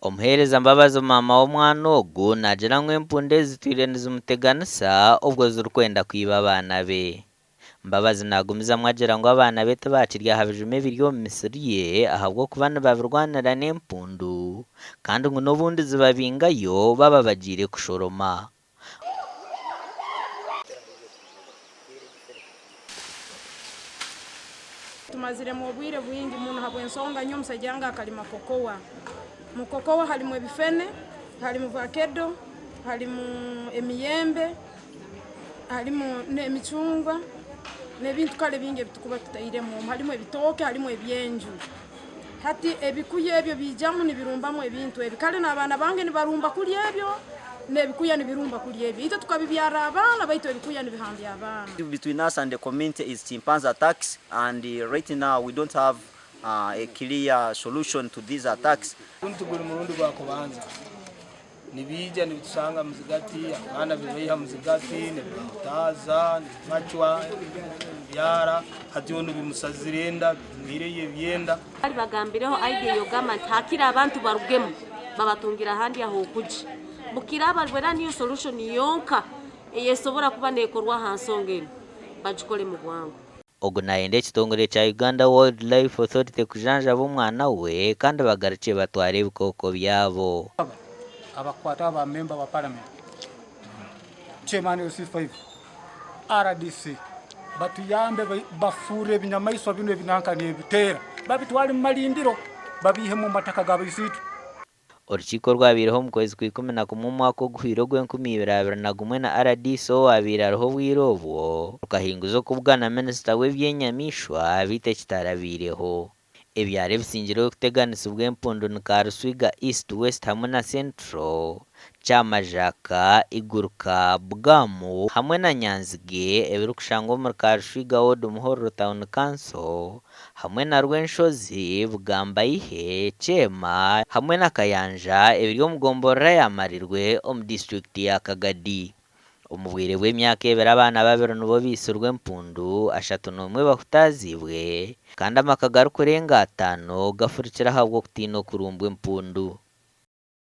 Omuhereza mbabazi mama w'omwana ogu nagira ngu empundu ezitwire nizumuteganisa ubwo zirikwenda kwiba abaana be. Mbabazi nagumizamu agira ngu abaana be tibakirya aha bijuma ebiri omu misiri ye ahabw'okuba nibabirwanira n'empundu kandi ngu n'obundi zibabingayo baba bagiire kushoroma. Tumazire mu obwire bwingi muno habw'ensonga nnyo omusajja wange akalima kokowa. Mu kokowa halimu ebifene, halimu vakedo, halimu emiyembe, halimu n'emicungwa n'ebintu kale bingi ebitukuba tutairemu. Halimu ebitooke, halimu ebyenju. Hati ebikuya ebyo bijamu nibirumbamu ebintu ebi. Kale n'abaana bange nibarumba kuli ebyo n'ebikuya nibirumba kuli ebyo. Ite tukabibyara abaana baitu ebikuya nibihambya abaana. Between us and the community is chimpanzee attacks, and right now we don't have a clear solution to these attacks. Tugura murundi gwa kubanza nibija nibitusanga muzigati abana bibeya muzigati nibitaza nibacwa byara hatiyo bimusazirenda mwireye byenda ari bagambireho idea yo government hakira abantu barugemu babatungira handi aho kuji bukira barwera niyo solution yonka eyesobora kuba nekorwa hansongeni bajikole mu bwangu. Ogu nayenda ekitongole kya Uganda Wildlife Authority kujanjaba omwana we kandi bagarukiye batwara ebikooko byabo. Abakwata aba member wa parliament chairman wa C5 RDC batuyambe bafure ebinyamaiswa bino ebinankani ebitera babitwale mu malindiro babihe mu mataka g'abisitu. Urukiko rwabireho mu kwezi kwa 11 mu mwaka ogw'ibiro gw'2021 na RDC wabiraho bwire obwo rukahinguza okubwana minisita w'ebyenyamishwa bite kitarabireho. Ebyari bisingireho kuteganisa ubw'empundu ni Karuswiga East West hamwe na Central, Chamajaka, Iguruka, Bugamu hamwe na Nyanzige ebiri kushangwa muri Karuswiga Ward Muhororo Town Council hamwe na Rwenshozi, Bugambayihe, Chema hamwe na Kayanja ebiri omugomborera yamarirwe omu district ya Kagadi. Omubwire bw'emyaka ebiri abaana babiri nibo bisirwe empundu 31 bahutazibwe kandi amaka gari kurenga 5 gafurikira habwo kutina okurumbwa empundu.